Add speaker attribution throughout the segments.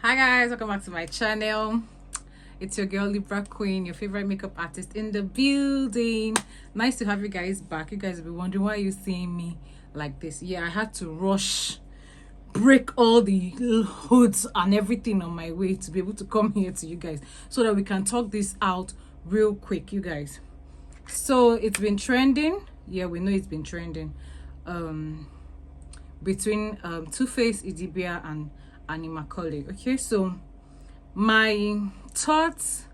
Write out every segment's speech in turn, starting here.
Speaker 1: Hi guys, welcome back to my channel. It's your girl Libra Queen, your favorite makeup artist in the building. Nice to have you guys back. You guys will be wondering why you seeing me like this. Yeah, I had to rush, break all the hoods and everything on my way to be able to come here to you guys so that we can talk this out real quick, you guys. So it's been trending. Yeah, we know it's been trending between TUFACE, Idibia and Annie Macaulay. Okay, so my thoughts,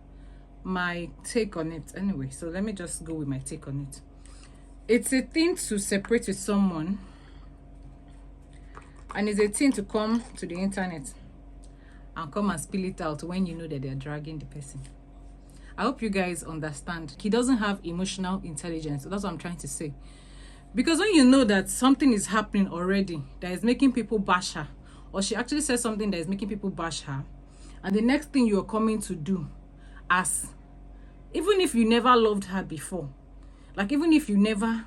Speaker 1: my take on it. Anyway, so let me just go with my take on it. It's a thing to separate with someone, and it's a thing to come to the internet and come and spill it out when you know that they're dragging the person. I hope you guys understand. He doesn't have emotional intelligence. So that's what I'm trying to say. Because when you know that something is happening already that is making people bash her, or she actually says something that is making people bash her, and the next thing you're coming to do, as even if you never loved her before, like even if you never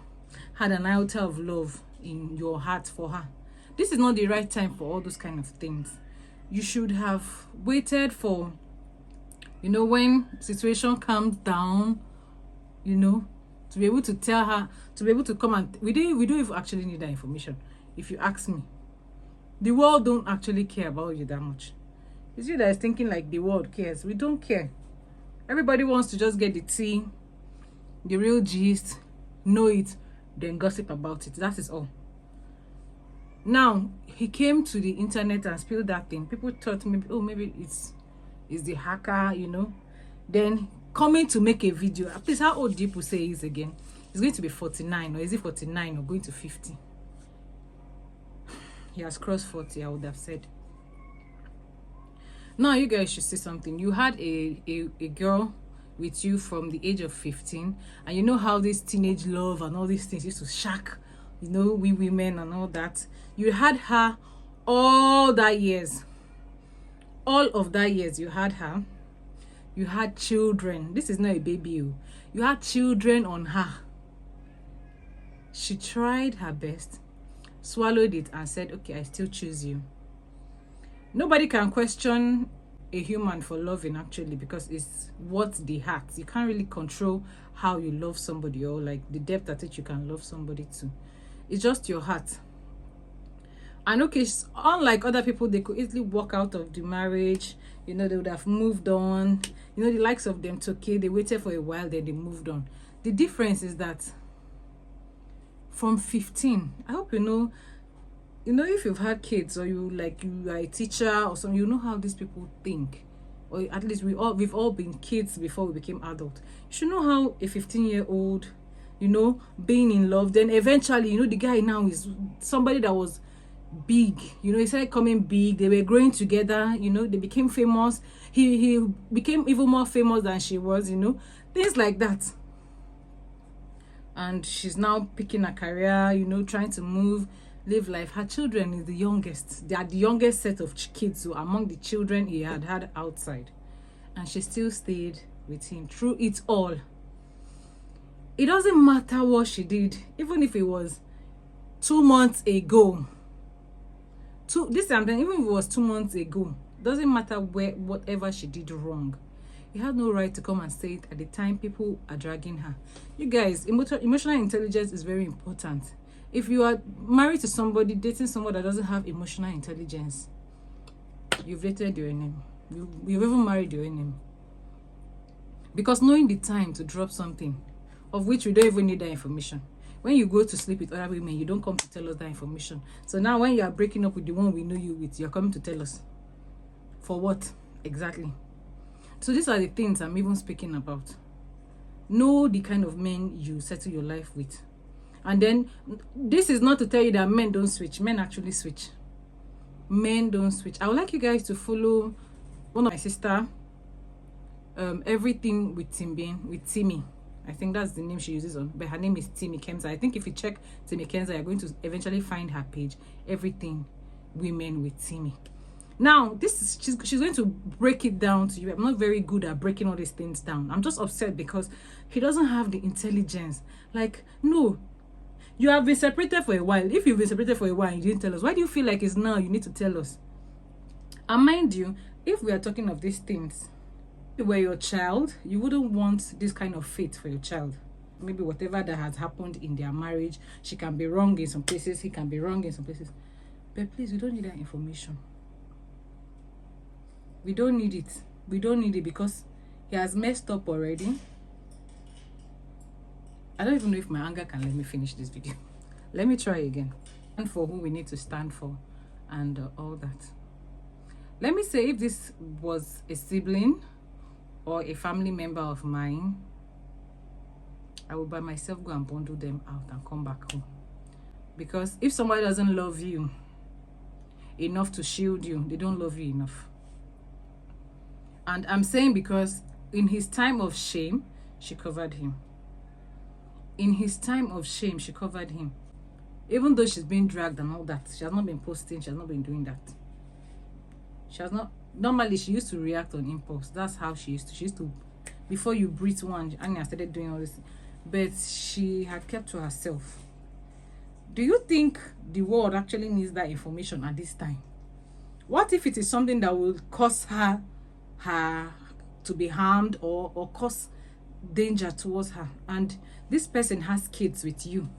Speaker 1: had an iota of love in your heart for her, this is not the right time for all those kind of things. You should have waited for, you know, when situation calms down, you know, to be able to tell her, to be able to come and we don't even actually need that information. If you ask me, the world don't actually care about you that much. It's you that is thinking like the world cares. We don't care. Everybody wants to just get the tea, the real gist, know it, then gossip about it. That is all. Now he came to the internet and spilled that thing. People thought maybe, oh, maybe it's the hacker, you know. Then coming to make a video. Please, how old do people say he is again? He's going to be 49, or is he 49 or going to 50? He has crossed 40, I would have said. Now you guys should see something. You had a girl with you from the age of 15, and you know how this teenage love and all these things used to shack, you know, we women and all that. You had her all that years. All of that years you had her. You had children. This is not a baby. You had children on her. She tried her best, swallowed it, and said, okay, I still choose you. Nobody can question a human for loving, actually, because it's what the heart. You can't really control how you love somebody, or like the depth at which you can love somebody too. It's just your heart. And okay, unlike other people, they could easily walk out of the marriage. You know, they would have moved on. You know, the likes of them, it's okay. They waited for a while, then they moved on. The difference is that from 15, I hope you know, if you've had kids, or you are a teacher or something, you know how these people think. Or at least we've all been kids before we became adults. You should know how a 15-year-old, you know, being in love, then eventually, you know, the guy now is somebody that was big, you know, he started coming big, they were growing together, you know, they became famous, he became even more famous than she was, you know, things like that. And she's now picking a career, you know, trying to move, live life. Her children is the youngest. They are the youngest set of kids, so among the children he had outside, and she still stayed with him through it all. It doesn't matter what she did, even if it was 2 months ago. Even if it was 2 months ago, doesn't matter whatever she did wrong. You have no right to come and say it at the time people are dragging her. You guys, emotional intelligence is very important. If you are married to somebody, dating someone that doesn't have emotional intelligence, you've dated your name. You've even married your name. Because knowing the time to drop something, of which we don't even need that information. When you go to sleep with other women, you don't come to tell us that information. So now when you are breaking up with the one we know you with, you're coming to tell us. For what? Exactly. So these are the things I'm even speaking about. Know the kind of men you settle your life with. And then, this is not to tell you that men don't switch. Men actually switch. Men don't switch. I would like you guys to follow one of my sister, Everything with Timmy. I think that's the name she uses on, but her name is Timmy Kenza. I think if you check Timmy Kenza, you're going to eventually find her page, Everything Women with Timmy. Now, she's going to break it down to you. I'm not very good at breaking all these things down. I'm just upset because he doesn't have the intelligence. Like, no, you have been separated for a while. If you've been separated for a while and you didn't tell us, why do you feel like it's now you need to tell us? And mind you, if we are talking of these things, if you were your child, you wouldn't want this kind of fate for your child. Maybe whatever that has happened in their marriage, she can be wrong in some places, he can be wrong in some places. But please, we don't need that information. We don't need it. We don't need it because he has messed up already. I don't even know if my anger can let me finish this video. Let me try again. And for who we need to stand for and all that. Let me say, if this was a sibling or a family member of mine, I will by myself go and bundle them out and come back home. Because if somebody doesn't love you enough to shield you, they don't love you enough. And I'm saying because in his time of shame, she covered him. In his time of shame, she covered him. Even though she's been dragged and all that, she has not been posting, she has not been doing that. She has not. Normally, she used to react on impulse. That's how she used to. She used to, before you breathe one, Anya started doing all this. But she had kept to herself. Do you think the world actually needs that information at this time? What if it is something that will cause her to be harmed or cause danger towards her? And this person has kids with you.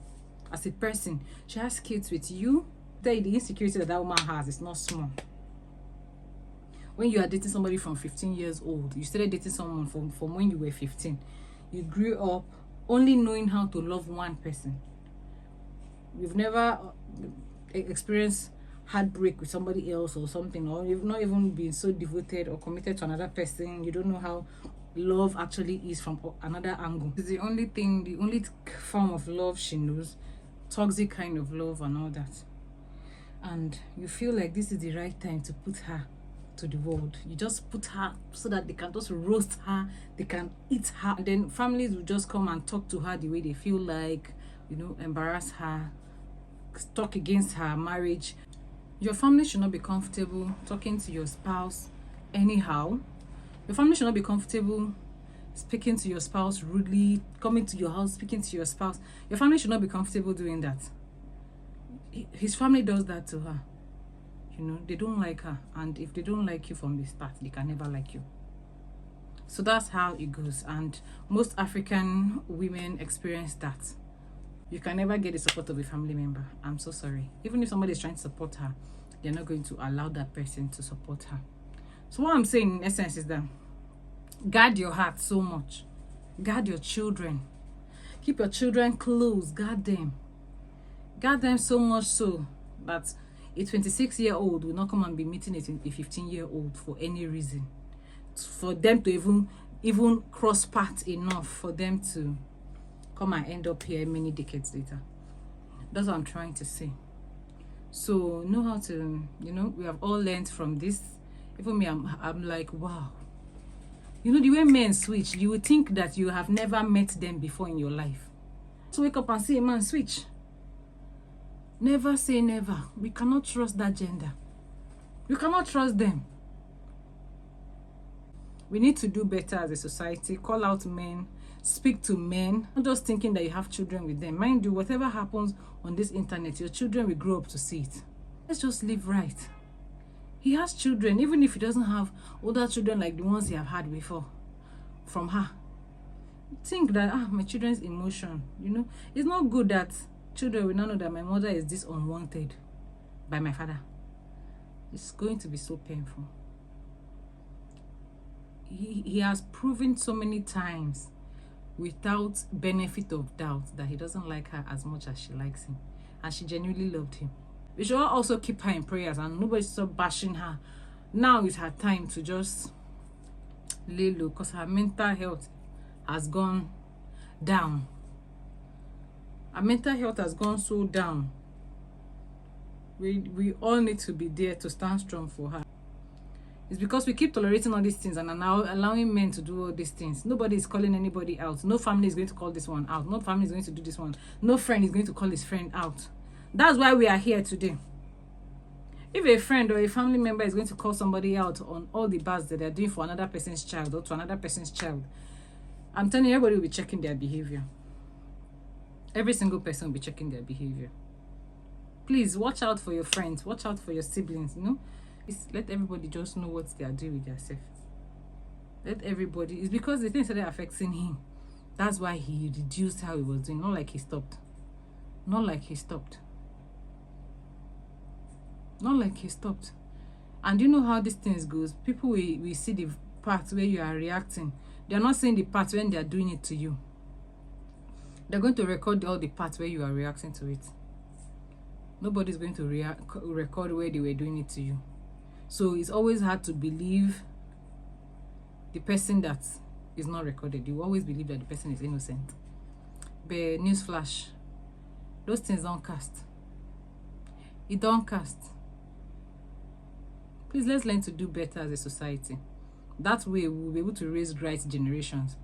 Speaker 1: As a person, she has kids with you. The insecurity that woman has is not small. When you are dating somebody from 15 years old, you started dating someone from when you were 15. You grew up only knowing how to love one person. You've never experienced heartbreak with somebody else or something, or you've not even been so devoted or committed to another person. You don't know how love actually is from another angle. It's the only thing, the only form of love she knows, toxic kind of love and all that. And you feel like this is the right time to put her to the world. You just put her so that they can just roast her, they can eat her, and then families will just come and talk to her the way they feel like, you know, embarrass her, talk against her marriage. Your family should not be comfortable talking to your spouse anyhow. Your family should not be comfortable speaking to your spouse rudely, coming to your house, speaking to your spouse. Your family should not be comfortable doing that. His family does that to her. You know, they don't like her. And if they don't like you from the start, they can never like you. So that's how it goes. And most African women experience that. You can never get the support of a family member. I'm so sorry. Even if somebody is trying to support her, they're not going to allow that person to support her. So what I'm saying in essence is that guard your heart so much. Guard your children. Keep your children close. Guard them. Guard them so much so that a 26-year-old will not come and be meeting a 15-year-old for any reason. For them to even cross paths enough for them to come and end up here many decades later. That's what I'm trying to say. So know how to, you know, we have all learned from this. Even me, I'm like, wow. You know, the way men switch, you would think that you have never met them before in your life. So wake up and see a man switch. Never say never. We cannot trust that gender. We cannot trust them. We need to do better as a society. Call out men. Speak to men. Not just thinking that you have children with them. Mind you, whatever happens on this internet, your children will grow up to see it. Let's just live right. He has children, even if he doesn't have older children like the ones he have had before from her. Think that, my children's emotion, you know. It's not good that children will not know that my mother is this unwanted by my father. It's going to be so painful. He has proven so many times without benefit of doubt that he doesn't like her as much as she likes him, and she genuinely loved him. We should also keep her in prayers and nobody stop bashing her. Now is her time to just lay low because her mental health has gone down. Her mental health has gone so down. We all need to be there to stand strong for her. It's because we keep tolerating all these things and are now allowing men to do all these things. Nobody is calling anybody out. No family is going to call this one out. No family is going to do this one. No friend is going to call his friend out. That's why we are here today. If a friend or a family member is going to call somebody out on all the bads that they're doing for another person's child or to another person's child, I'm telling you, everybody will be checking their behavior. Every single person will be checking their behavior. Please watch out for your friends. Watch out for your siblings, you know. Let everybody just know what they are doing with themselves. Let everybody, it's because the thing started affecting him. That's why he reduced how he was doing. Not like he stopped. Not like he stopped. Not like he stopped. And you know how these things goes. People we see the part where you are reacting. They're not seeing the part when they are doing it to you. They're going to record all the parts where you are reacting to it. Nobody's going to record where they were doing it to you. So it's always hard to believe the person that is not recorded. You always believe that the person is innocent. But newsflash, those things don't cast. It don't cast. Please, let's learn to do better as a society. That way we'll be able to raise bright generations.